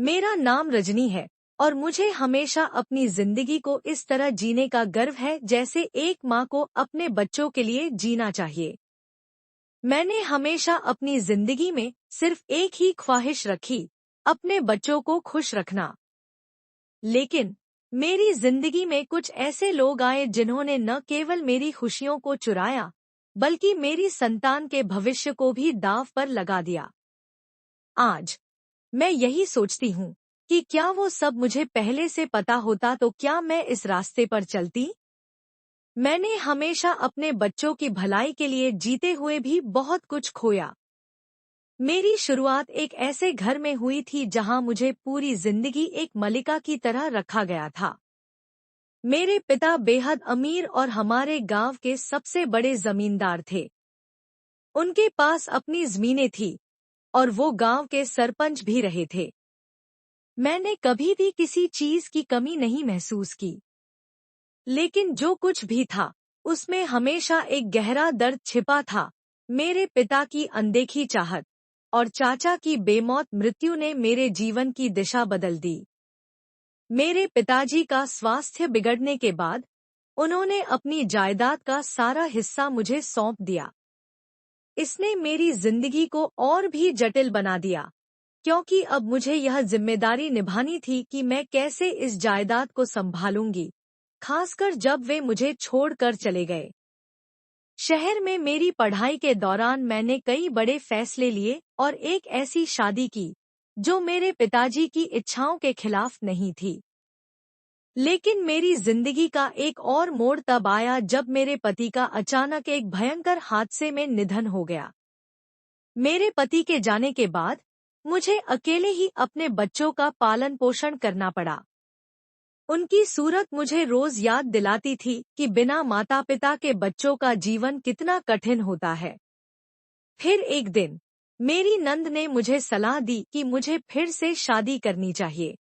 मेरा नाम रजनी है और मुझे हमेशा अपनी जिंदगी को इस तरह जीने का गर्व है जैसे एक माँ को अपने बच्चों के लिए जीना चाहिए। मैंने हमेशा अपनी जिंदगी में सिर्फ एक ही ख्वाहिश रखी, अपने बच्चों को खुश रखना। लेकिन मेरी जिंदगी में कुछ ऐसे लोग आए जिन्होंने न केवल मेरी खुशियों को चुराया, बल्कि मेरी संतान के भविष्य को भी दांव पर लगा दिया। आज मैं यही सोचती हूँ कि क्या वो सब मुझे पहले से पता होता तो क्या मैं इस रास्ते पर चलती। मैंने हमेशा अपने बच्चों की भलाई के लिए जीते हुए भी बहुत कुछ खोया। मेरी शुरुआत एक ऐसे घर में हुई थी जहां मुझे पूरी जिंदगी एक मलिका की तरह रखा गया था। मेरे पिता बेहद अमीर और हमारे गांव के सबसे बड़े जमींदार थे। उनके पास अपनी जमीनें थी और वो गांव के सरपंच भी रहे थे। मैंने कभी भी किसी चीज की कमी नहीं महसूस की, लेकिन जो कुछ भी था उसमें हमेशा एक गहरा दर्द छिपा था। मेरे पिता की अनदेखी चाहत और चाचा की बेमौत मृत्यु ने मेरे जीवन की दिशा बदल दी। मेरे पिताजी का स्वास्थ्य बिगड़ने के बाद उन्होंने अपनी जायदाद का सारा हिस्सा मुझे सौंप दिया। इसने मेरी जिंदगी को और भी जटिल बना दिया, क्योंकि अब मुझे यह जिम्मेदारी निभानी थी कि मैं कैसे इस जायदाद को संभालूंगी, खासकर जब वे मुझे छोड़कर चले गए। शहर में मेरी पढ़ाई के दौरान मैंने कई बड़े फैसले लिए और एक ऐसी शादी की जो मेरे पिताजी की इच्छाओं के खिलाफ नहीं थी। लेकिन मेरी जिंदगी का एक और मोड़ तब आया जब मेरे पति का अचानक एक भयंकर हादसे में निधन हो गया। मेरे पति के जाने के बाद मुझे अकेले ही अपने बच्चों का पालन पोषण करना पड़ा। उनकी सूरत मुझे रोज याद दिलाती थी कि बिना माता पिता के बच्चों का जीवन कितना कठिन होता है। फिर एक दिन मेरी नंद ने मुझे सलाह दी कि मुझे फिर से शादी करनी चाहिए।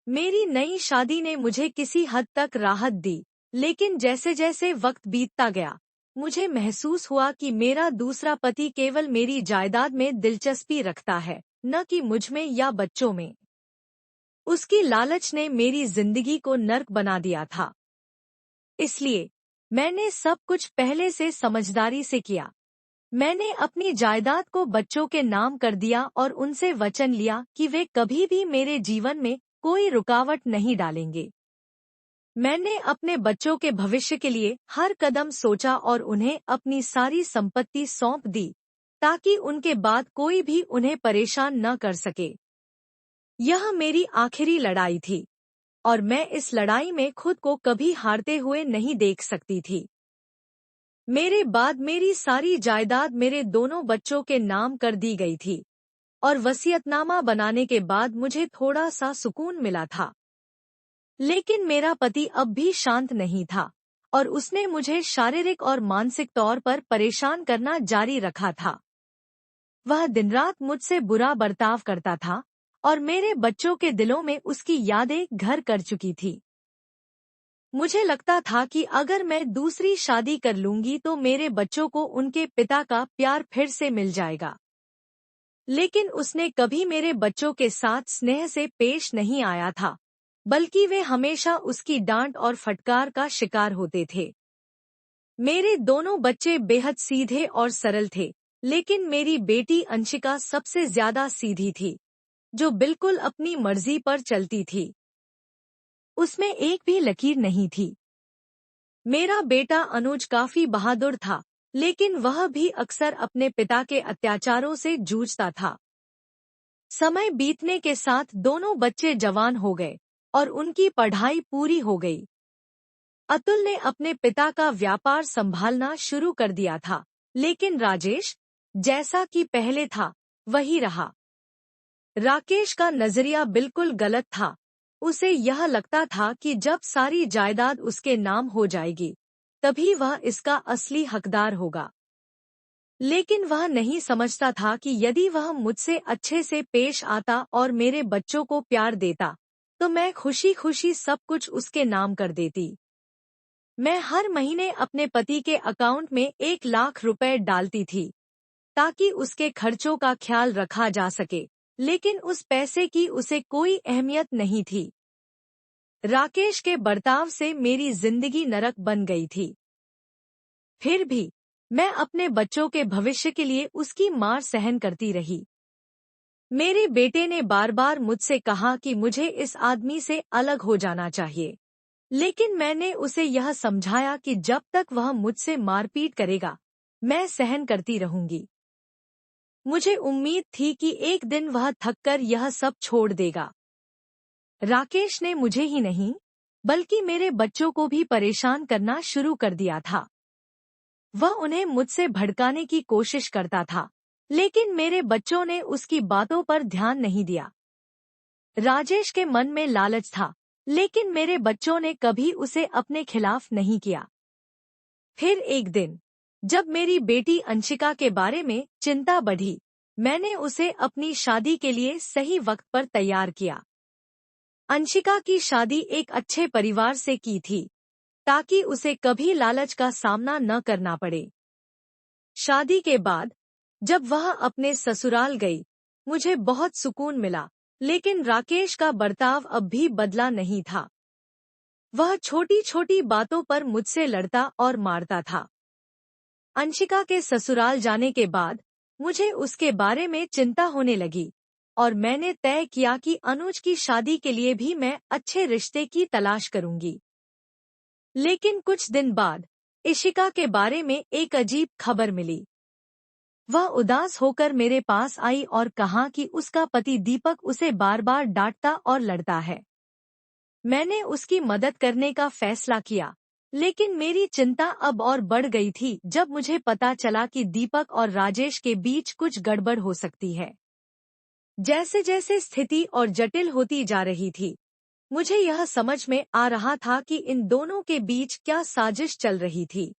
मेरी नई शादी ने मुझे किसी हद तक राहत दी, लेकिन जैसे जैसे वक्त बीतता गया मुझे महसूस हुआ कि मेरा दूसरा पति केवल मेरी जायदाद में दिलचस्पी रखता है, न कि मुझ में या बच्चों में। उसकी लालच ने मेरी जिंदगी को नर्क बना दिया था। इसलिए मैंने सब कुछ पहले से समझदारी से किया। मैंने अपनी जायदाद को बच्चों के नाम कर दिया और उनसे वचन लिया कि वे कभी भी मेरे जीवन में कोई रुकावट नहीं डालेंगे। मैंने अपने बच्चों के भविष्य के लिए हर कदम सोचा और उन्हें अपनी सारी संपत्ति सौंप दी, ताकि उनके बाद कोई भी उन्हें परेशान न कर सके। यह मेरी आखिरी लड़ाई थी और मैं इस लड़ाई में खुद को कभी हारते हुए नहीं देख सकती थी। मेरे बाद मेरी सारी जायदाद मेरे दोनों बच्चों के नाम कर दी गई थी और वसीयतनामा बनाने के बाद मुझे थोड़ा सा सुकून मिला था। लेकिन मेरा पति अब भी शांत नहीं था और उसने मुझे शारीरिक और मानसिक तौर पर परेशान करना जारी रखा था। वह दिन रात मुझसे बुरा बर्ताव करता था और मेरे बच्चों के दिलों में उसकी यादें घर कर चुकी थी। मुझे लगता था कि अगर मैं दूसरी शादी कर लूंगी तो मेरे बच्चों को उनके पिता का प्यार फिर से मिल जाएगा। लेकिन उसने कभी मेरे बच्चों के साथ स्नेह से पेश नहीं आया था, बल्कि वे हमेशा उसकी डांट और फटकार का शिकार होते थे। मेरे दोनों बच्चे बेहद सीधे और सरल थे, लेकिन मेरी बेटी अंशिका सबसे ज्यादा सीधी थी, जो बिल्कुल अपनी मर्जी पर चलती थी। उसमें एक भी लकीर नहीं थी। मेरा बेटा अनुज काफी बहादुर था, लेकिन वह भी अक्सर अपने पिता के अत्याचारों से जूझता था। समय बीतने के साथ दोनों बच्चे जवान हो गए और उनकी पढ़ाई पूरी हो गई। अतुल ने अपने पिता का व्यापार संभालना शुरू कर दिया था, लेकिन राजेश, जैसा कि पहले था, वही रहा। राकेश का नजरिया बिल्कुल गलत था। उसे यह लगता था कि जब सारी जायदाद उसके नाम हो जाएगी, तभी वह इसका असली हकदार होगा। लेकिन वह नहीं समझता था कि यदि वह मुझसे अच्छे से पेश आता और मेरे बच्चों को प्यार देता, तो मैं खुशी खुशी सब कुछ उसके नाम कर देती। मैं हर महीने अपने पति के अकाउंट में 1 लाख रुपए डालती थी, ताकि उसके खर्चों का ख्याल रखा जा सके लेकिन उस पैसे की उसे कोई अहमियत नहीं थी। राकेश के बर्ताव से मेरी जिंदगी नरक बन गई थी। फिर भी मैं अपने बच्चों के भविष्य के लिए उसकी मार सहन करती रही। मेरे बेटे ने बार बार मुझसे कहा कि मुझे इस आदमी से अलग हो जाना चाहिए, लेकिन मैंने उसे यह समझाया कि जब तक वह मुझसे मारपीट करेगा, मैं सहन करती रहूंगी। मुझे उम्मीद थी कि एक दिन वह थककर यह सब छोड़ देगा। राकेश ने मुझे ही नहीं, बल्कि मेरे बच्चों को भी परेशान करना शुरू कर दिया था। वह उन्हें मुझसे भड़काने की कोशिश करता था, लेकिन मेरे बच्चों ने उसकी बातों पर ध्यान नहीं दिया। राजेश के मन में लालच था, लेकिन मेरे बच्चों ने कभी उसे अपने खिलाफ नहीं किया। फिर एक दिन, जब मेरी बेटी अंशिका के बारे में चिंता बढ़ी, मैंने उसे अपनी शादी के लिए सही वक्त पर तैयार किया। अंशिका की शादी एक अच्छे परिवार से की थी, ताकि उसे कभी लालच का सामना न करना पड़े। शादी के बाद जब वह अपने ससुराल गई, मुझे बहुत सुकून मिला, लेकिन राकेश का बर्ताव अब भी बदला नहीं था। वह छोटी छोटी बातों पर मुझसे लड़ता और मारता था। अंशिका के ससुराल जाने के बाद मुझे उसके बारे में चिंता होने लगी, और मैंने तय किया कि अनुज की शादी के लिए भी मैं अच्छे रिश्ते की तलाश करूंगी। लेकिन कुछ दिन बाद इशिका के बारे में एक अजीब खबर मिली। वह उदास होकर मेरे पास आई और कहा कि उसका पति दीपक उसे बार बार डांटता और लड़ता है। मैंने उसकी मदद करने का फैसला किया, लेकिन मेरी चिंता अब और बढ़ गई थी जब मुझे पता चला कि दीपक और राजेश के बीच कुछ गड़बड़ हो सकती है। जैसे जैसे स्थिति और जटिल होती जा रही थी, मुझे यह समझ में आ रहा था कि इन दोनों के बीच क्या साजिश चल रही थी।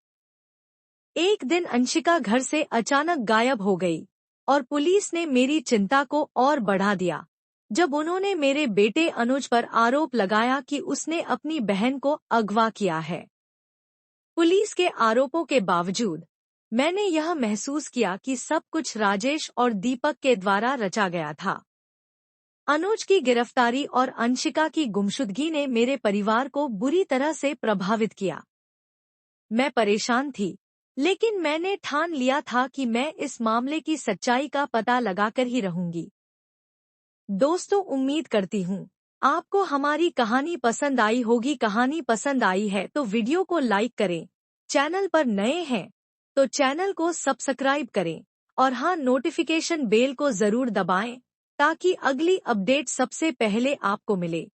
एक दिन अंशिका घर से अचानक गायब हो गई, और पुलिस ने मेरी चिंता को और बढ़ा दिया जब उन्होंने मेरे बेटे अनुज पर आरोप लगाया कि उसने अपनी बहन को अगवा किया है। पुलिस के आरोपों के बावजूद मैंने यह महसूस किया कि सब कुछ राजेश और दीपक के द्वारा रचा गया था। अनुज की गिरफ्तारी और अंशिका की गुमशुदगी ने मेरे परिवार को बुरी तरह से प्रभावित किया। मैं परेशान थी, लेकिन मैंने ठान लिया था कि मैं इस मामले की सच्चाई का पता लगाकर ही रहूंगी। दोस्तों, उम्मीद करती हूँ आपको हमारी कहानी पसंद आई होगी। कहानी पसंद आई है तो वीडियो को लाइक करें, चैनल पर नए हैं तो चैनल को सब्सक्राइब करें, और हाँ, नोटिफिकेशन बेल को जरूर दबाएं ताकि अगली अपडेट सबसे पहले आपको मिले।